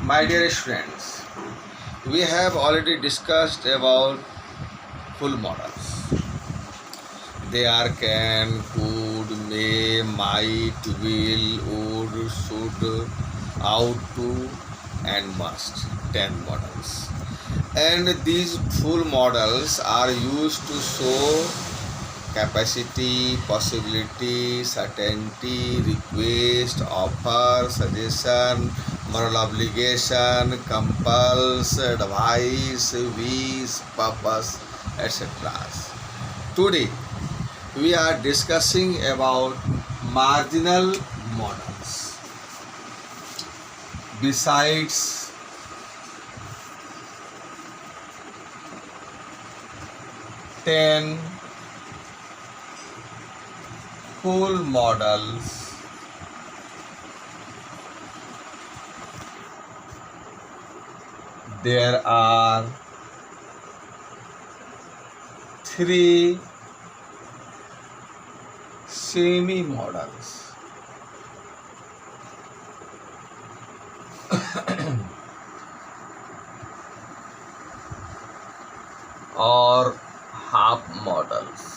My dear students, we have already discussed about full models. They are can, could, may, might, will, would, should, ought to, and must. 10 models. And these full models are used to show capacity, possibility, certainty, request, offer, suggestion, moral obligation, compels, advice, wish, purpose, etc. Today we are discussing about marginal models. Besides ten full models, there are three semi models. Or half models.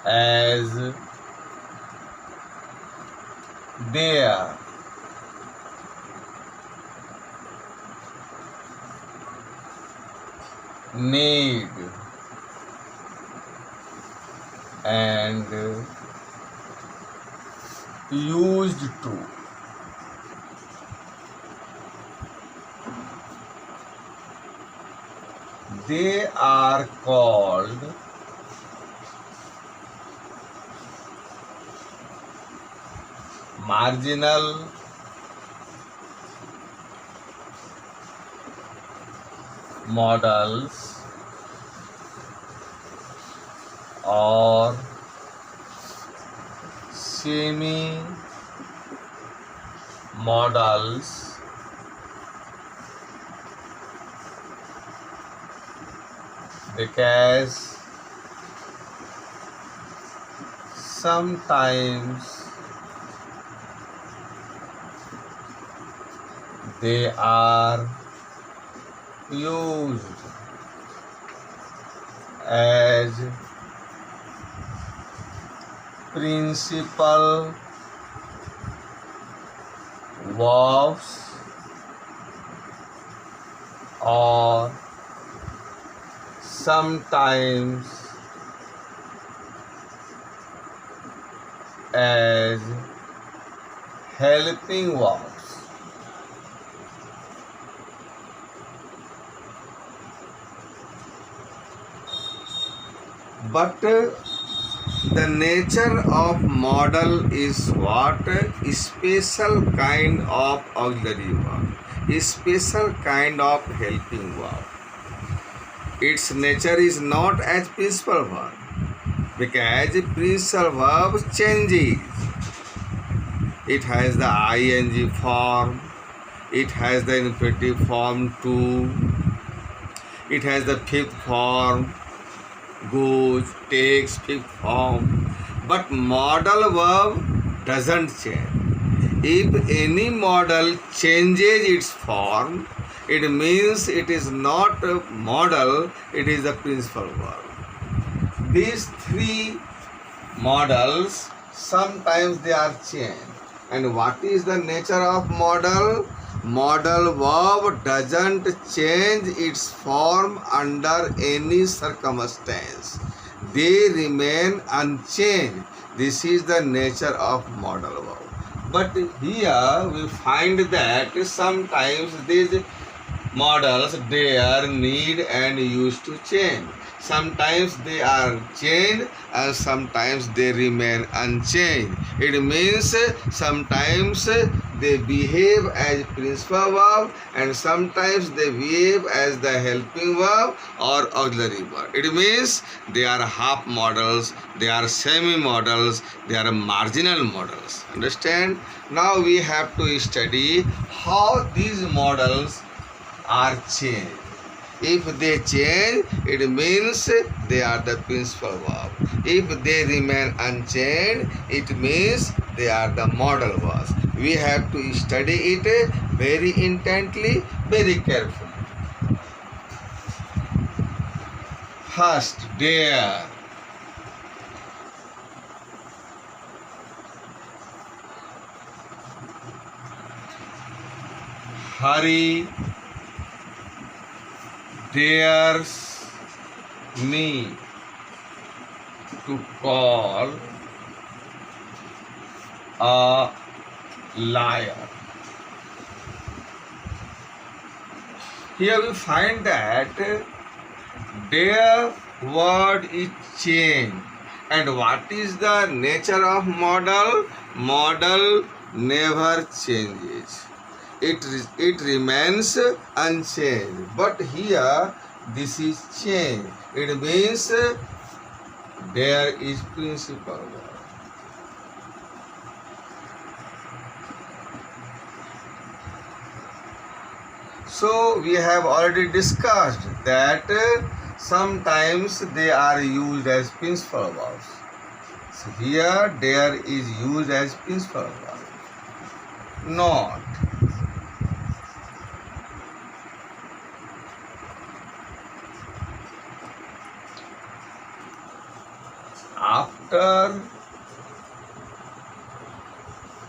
As they are need and used to. They are called marginal models or semi models because sometimes they are used as principal verbs or sometimes as helping verbs. But the nature of model is what? Special kind of auxiliary verb, a special kind of helping verb. Its nature is not as principal verb because principal verb changes. It has the ing form, it has the infinitive form too, it has the fifth form, goes, takes, fifth form, but modal verb doesn't change. If any model changes its form, it means it is not a model, it is a principal verb. These three models, sometimes they are changed. And what is the nature of model? Modal verb doesn't change its form under any circumstance. They remain unchanged. This is the nature of modal verb. But here we find that sometimes these models, they are need and used to change. Sometimes they are changed and sometimes they remain unchanged. It means sometimes they behave as principal verb and sometimes they behave as the helping verb or auxiliary verb. It means they are half models, they are semi models, they are marginal models. Understand? Now we have to study how these models are changed. If they change, it means they are the principal verb. If they remain unchanged, it means they are the modal verbs. We have to study it very intently, very carefully. First, dare. Hari dares me to call a liar. Here we find that dare word is changed. And what is the nature of modal? Modal never changes. It remains unchanged. But here this is changed. It means there is principal verb. So we have already discussed that sometimes they are used as principal verbs. So here there is used as principal verb. Not. After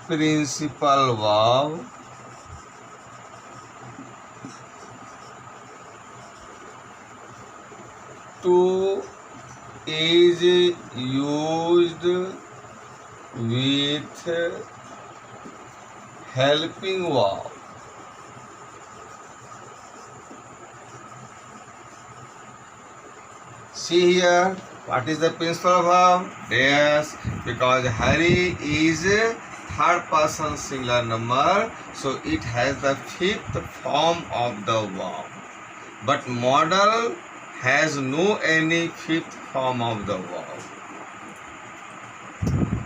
principal verb, to is used with helping verb. See here, what is the principal verb? Yes, because Hari is third person singular number, so it has the fifth form of the verb. But modal has no any fifth form of the verb.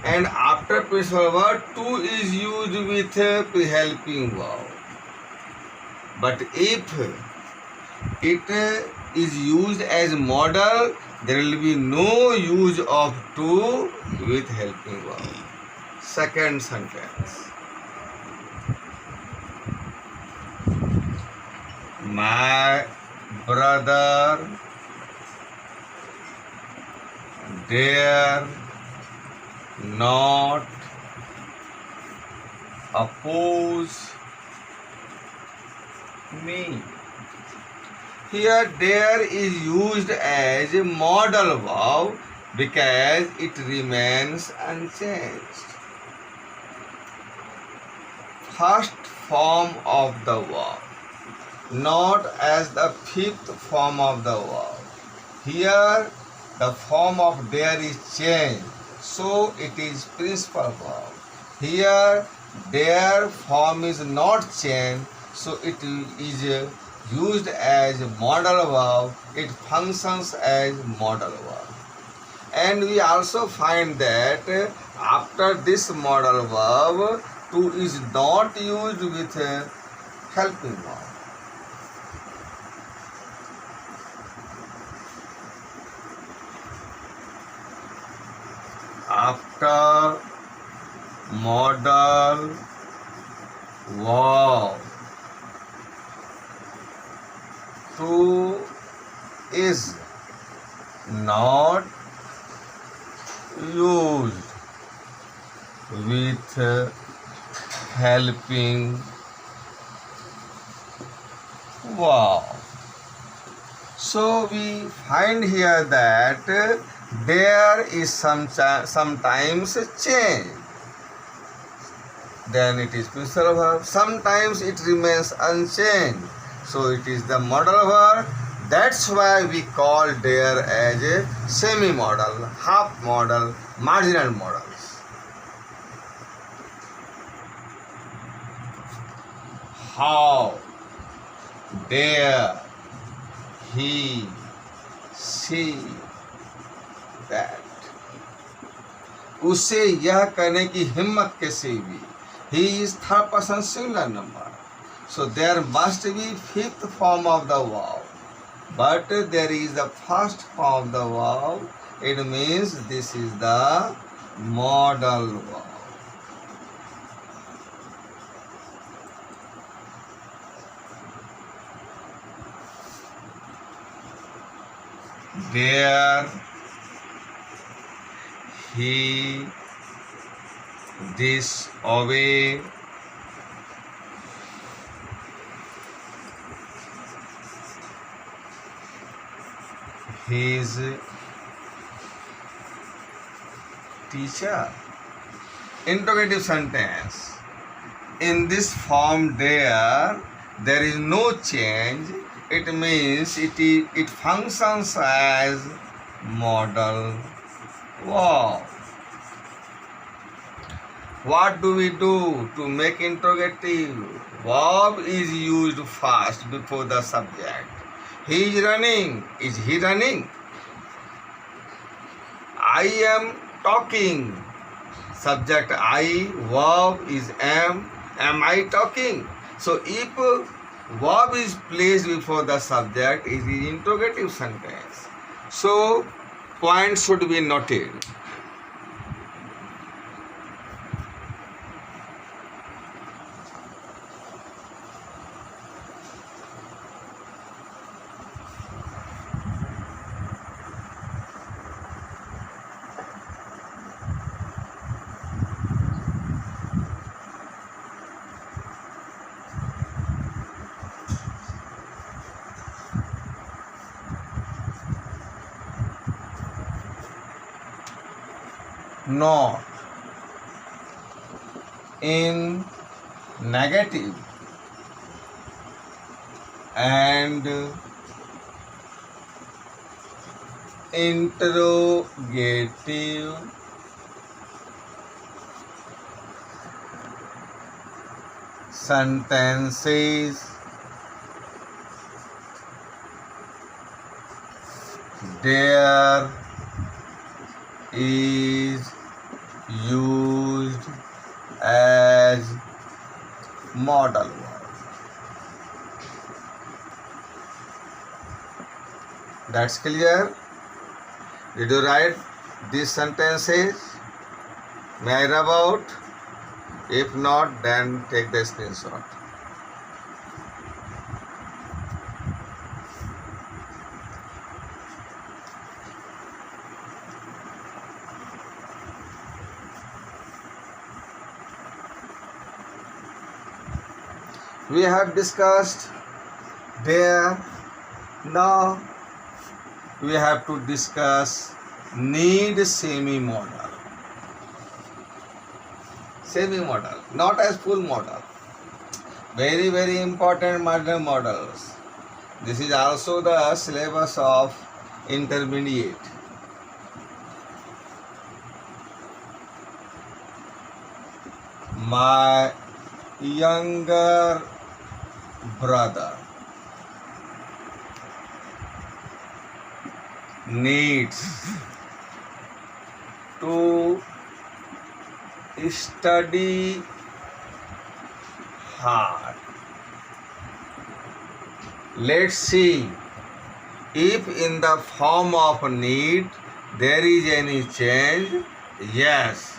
And after principal verb, to is used with helping verb. But if it is used as modal, there will be no use of to with helping verb. Second sentence. My brother dare not oppose me. Here dare is used as a modal verb because it remains unchanged. First form of the verb, not as the fifth form of the verb. Here the form of dare is changed, so it is principal verb. Here dare form is not changed, so it is used as modal verb. It functions as modal verb. And we also find that after this modal verb, to is not used with helping verb. After modal verb, to is not used with helping verb. So we find here that there is sometimes change. Then it is principal verb. Sometimes it remains unchanged. So it is the modal verb. That's why we call there as a semi-modal, half-modal, marginal modals. How dare he, she, that. उसे यह कहने की हिम्मत कैसे हुई? He is third person singular number. So there must be fifth form of the verb. but there is the first form of the verb. It means this is the modal verb. There, he, this, away, his teacher. Interrogative sentence. In this form there is no change. It means it functions as modal verb. What do we do to make interrogative? Verb is used first before the subject. He is running. Is he running? I am talking. Subject I, verb is am. Am I talking? So if verb is placed before the subject, it is interrogative sentence. So points should be noted. Not in negative and interrogative sentences there is used as modal verb. That's clear? Did you write these sentences? May I rub out? If not, then take the screenshot. We have discussed there. Now we have to discuss need semi-modal. Semi-modal, not as full modal. Very, very important models. This is also the syllabus of intermediate. My younger brother needs to study hard. Let's see if in the form of need there is any change. Yes,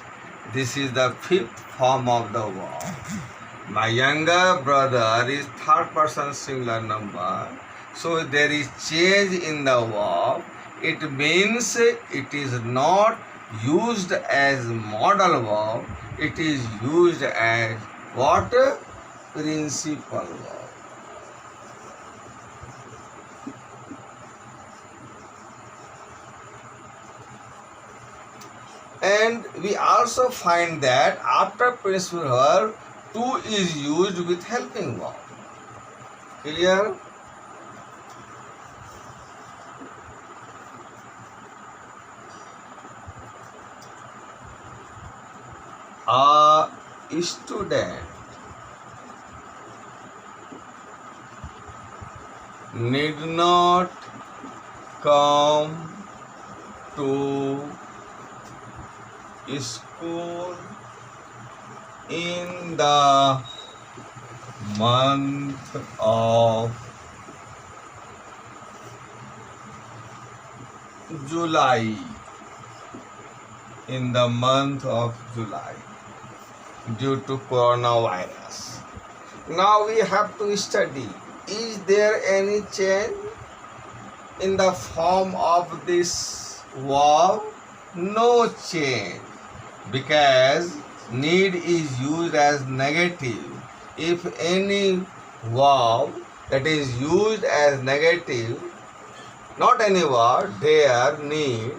this is the fifth form of the verb. My younger brother is third person singular number. So there is change in the verb. It means it is not used as modal verb. It is used as what? Principal verb. And we also find that after principal verb, to is used with helping verb. Clear? A student need not come to school in the month of July, in the month of July, due to coronavirus. Now we have to study, is there any change in the form of this verb? No change, because need is used as negative. If any verb that is used as negative, not any word, there, need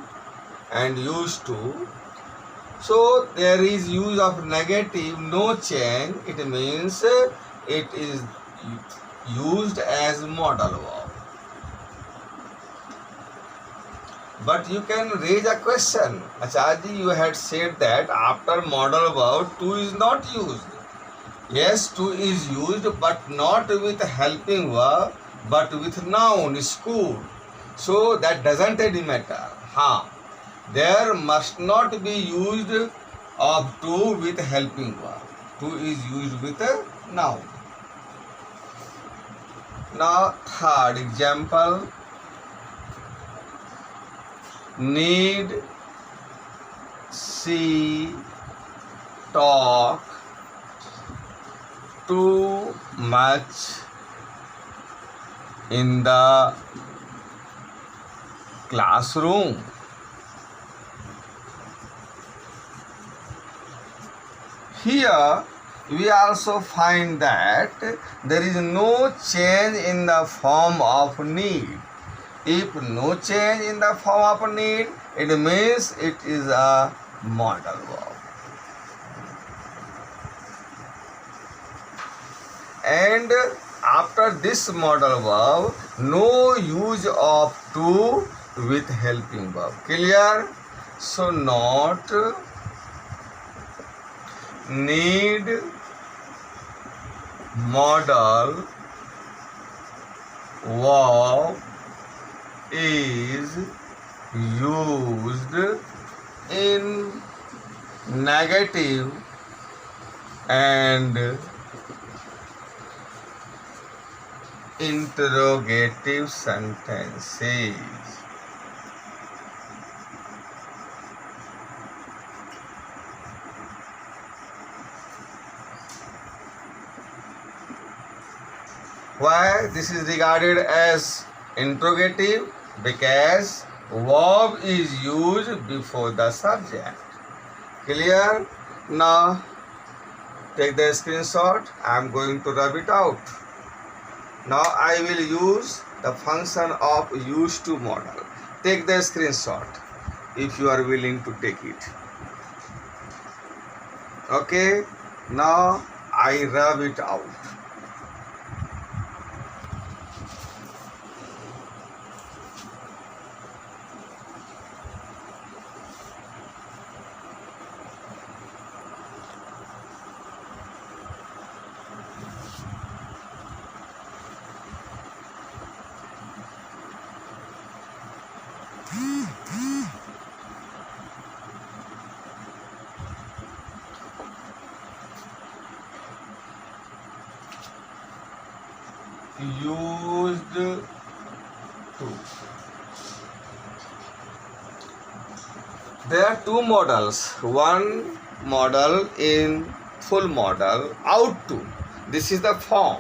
and used to, so there is use of negative, no change, it means it is used as modal verb. But you can raise a question, Acharya, you had said that after modal verb to is not used. Yes, to is used, but not with helping verb, but with noun, school. So that doesn't any matter. There must not be used of to with helping verb. To is used with a noun. Now third example, need, see, talk too much in the classroom. Here we also find that there is no change in the form of need. If no change in the form of need, it means it is a modal verb. And after this modal verb, no use of to with helping verb. Clear? So not, need, modal verb is used in negative and interrogative sentences. Why this is regarded as interrogative? Because verb is used before the subject. Clear? Now take the screenshot. I am going to rub it out. Now I will use the function of used to modal. Take the screenshot if you are willing to take it. Okay, now I rub it out. Used to. There are two modals. One modal in full modal, out to. This is the form.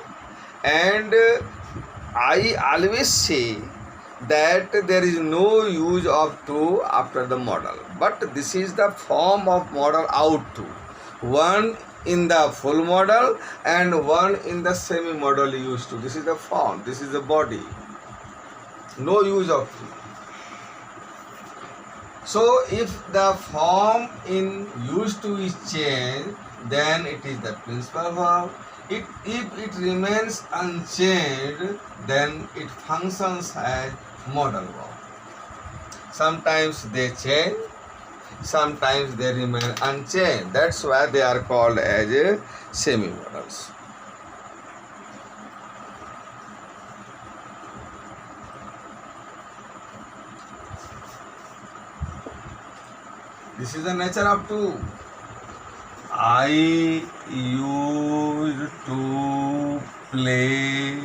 And I always say that there is no use of to after the modal. But this is the form of modal out to. One in the full modal and one in the semi modal used to. This is the form, this is the body. No use of to. So if the form in used to is changed, then it is the principal verb. If it remains unchanged, then it functions as modal verb. Sometimes they change, sometimes they remain unchanged. That's why they are called as semi-modals. This is the nature of to. I used to play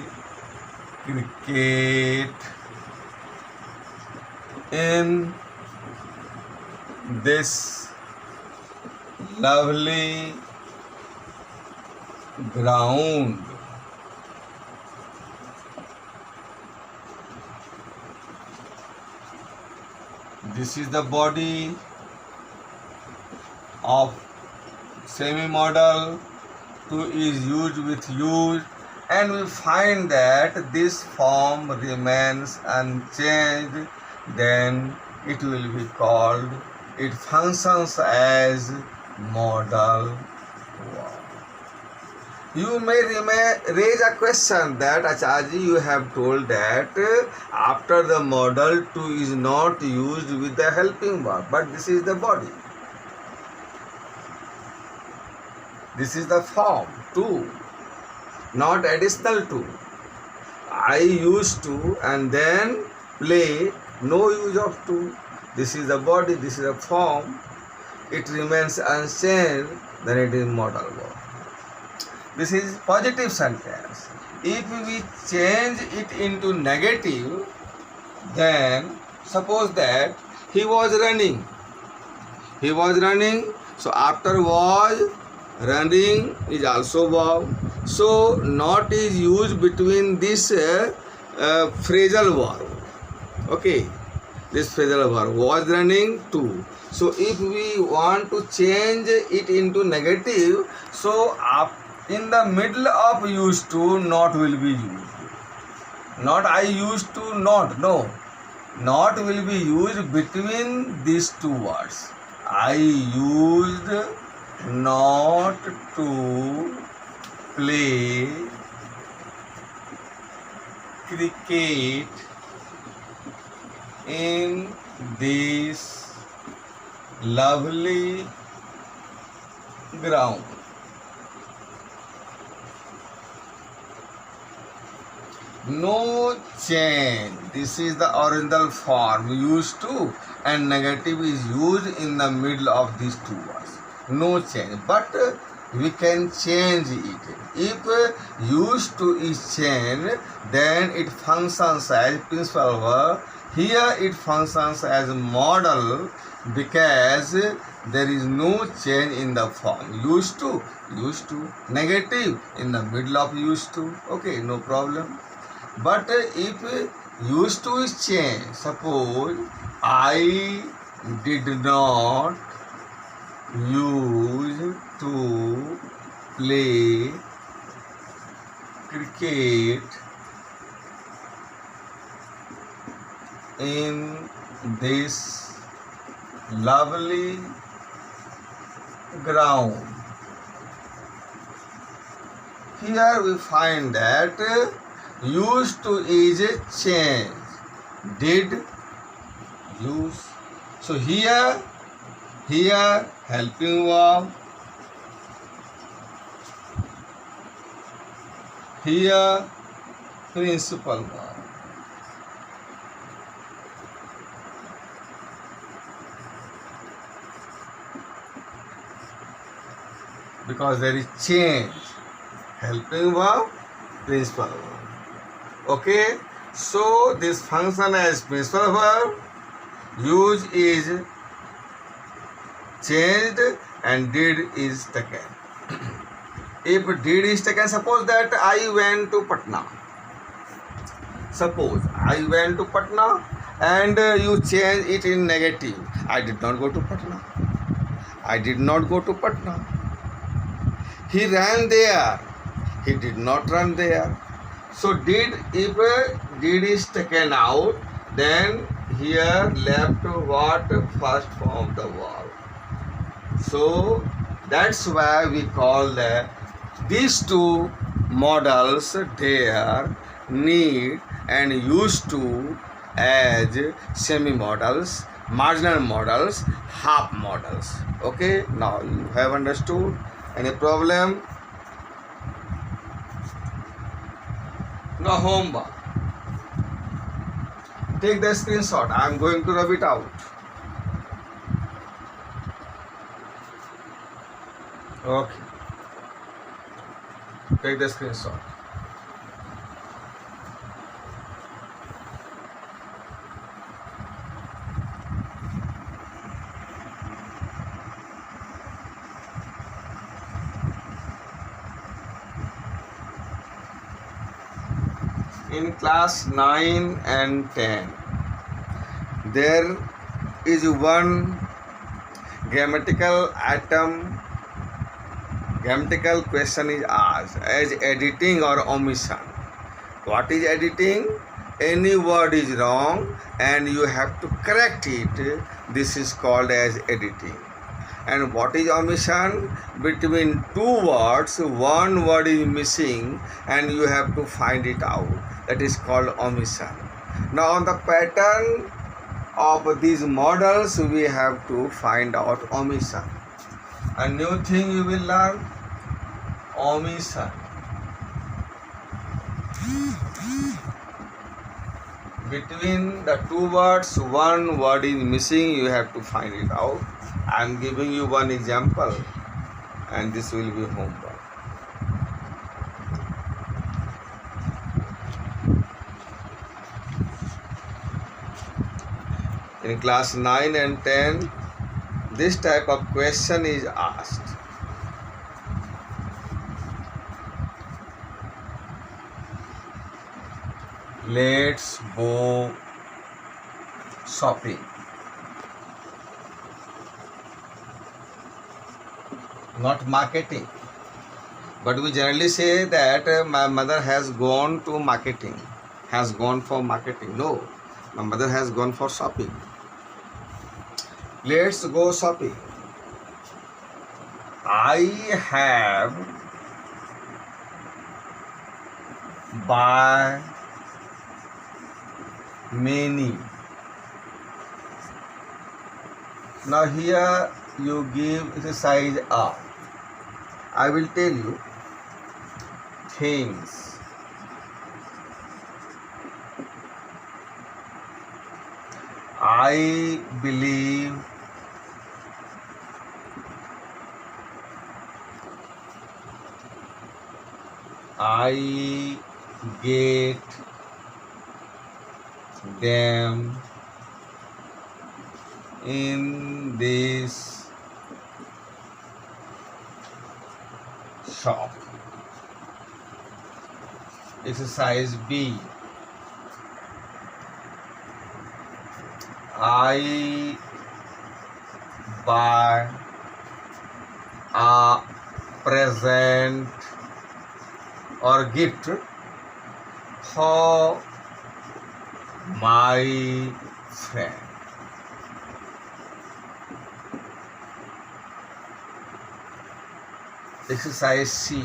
cricket in this lovely ground. This is the body of semi-modal. 2 is used with use, and we find that this form remains unchanged, then it will be called, it functions as modal verb. You may raise a question that Acharya, you have told that after the modal 2 is not used with the helping verb, but this is the body. This is the form 2, not additional 2. I used to and then play, no use of 2. This is the body, this is the form. It remains unchanged, then it is modal verb. This is positive sentence. If we change it into negative, then suppose that he was running. He was running, so after was, running is also verb. So not is used between this phrasal verb. Okay, this phrasal verb was running to. So if we want to change it into negative, so in the middle of used to, not will be used. Not I used to not, no. Not will be used between these two words. I used not to play cricket in this lovely ground. No change. This is the original form used to, and negative is used in the middle of these two words. No change. But we can change it. If used to is changed, then it functions as principal verb. Here it functions as modal because there is no change in the form. Used to, negative in the middle of used to. Okay, no problem. But if used to is changed, suppose I did not use to play cricket in this lovely ground. Here we find that used to is a change. Did, use. So here helping verb. Here principal verb. Because there is change. Helping verb, principal verb. Okay, so this function as principal verb, use is changed and did is taken. If did is taken, suppose that I went to Patna. Suppose I went to Patna and you change it in negative. I did not go to Patna. I did not go to Patna. He ran there. He did not run there. So did, if did is taken out, then here left what? First form the verb. So that's why we call these two modals, there, need and used to, as semi-modals, marginal modals, half modals. Okay, now you have understood. Any problem? Now homework. Take the screenshot. I am going to rub it out. Okay. Take the screenshot. In class 9 and 10, there is one grammatical question is asked as editing or omission. What is editing? Any word is wrong and you have to correct it. This is called as editing. And what is omission? Between two words, one word is missing and you have to find it out. That is called omission. Now on the pattern of these models, we have to find out omission. A new thing you will learn, omission. Between the two words, one word is missing, you have to find it out. I am giving you one example and this will be homework. In class 9 and 10, this type of question is asked. Let's go shopping. Not marketing. But we generally say that my mother has gone to marketing, has gone for marketing. No, my mother has gone for shopping. Let's go shopping. I have buy many. Now here you give exercise A. I will tell you things. I believe I get them in this shop. Exercise B. I buy a present or gift for my friend. Exercise C.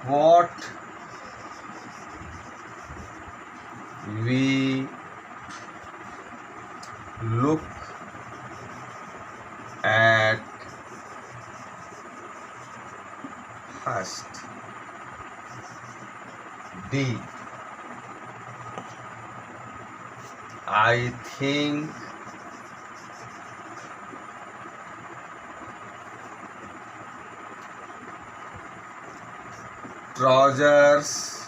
What we look at first. D. I think trousers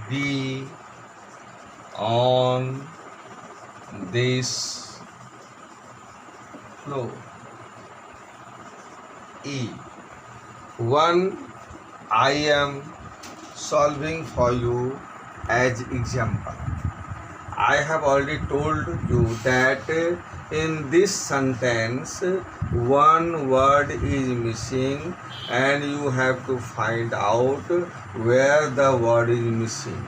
be on this floor. E. One I am solving for you as example. I have already told you that in this sentence one word is missing and you have to find out where the word is missing.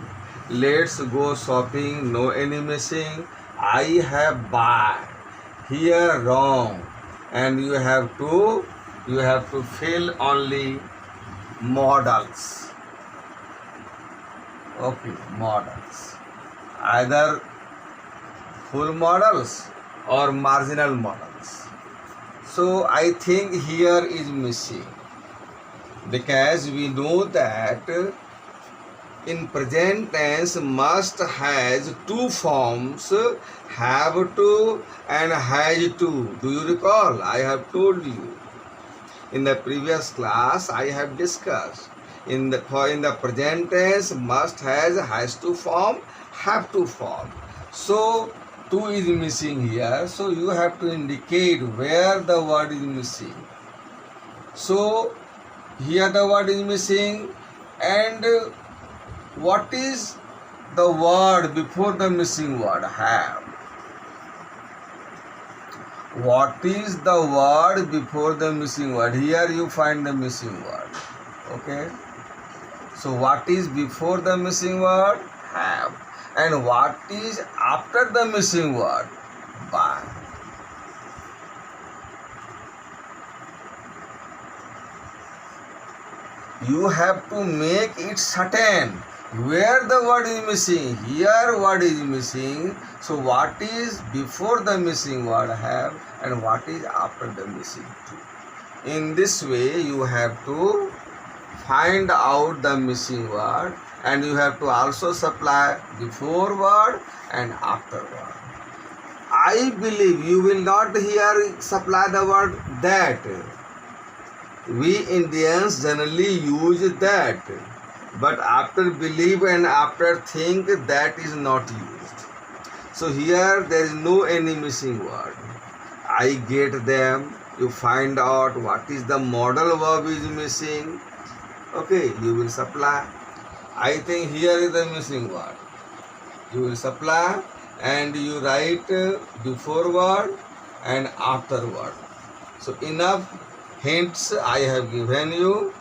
Let's go shopping, no any missing. I have buy. Here wrong, and you have to fill only modals. Okay, modals. Either full modals or marginal modals. So I think here is missing because we know that in present tense must has two forms, have to and has to. Do you recall? I have told you in the previous class. I have discussed in the present tense must has to form, have to form. So 2 is missing here, so you have to indicate where the word is missing. So here the word is missing, and what is the word before the missing word? Have. What is the word before the missing word? Here you find the missing word. Okay. So what is before the missing word? Have. And what is after the missing word? Buy. You have to make it certain where the word is missing. Here word is missing. So what is before the missing word? Have. And what is after the missing two. In this way you have to find out the missing word, and you have to also supply before word and after word. I believe you will not here supply the word that. We Indians generally use that, but after believe and after think, that is not used. So here there is no any missing word. I get them. You find out what is the modal verb is missing. Okay, you will supply. I think here is the missing word. You will supply and you write before word and after word. So enough hints I have given you.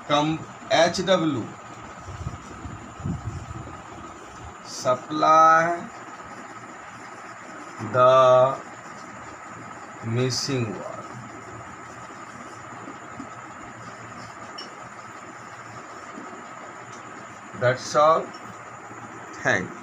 Come HW. Supply the missing word. That's all. Thank you.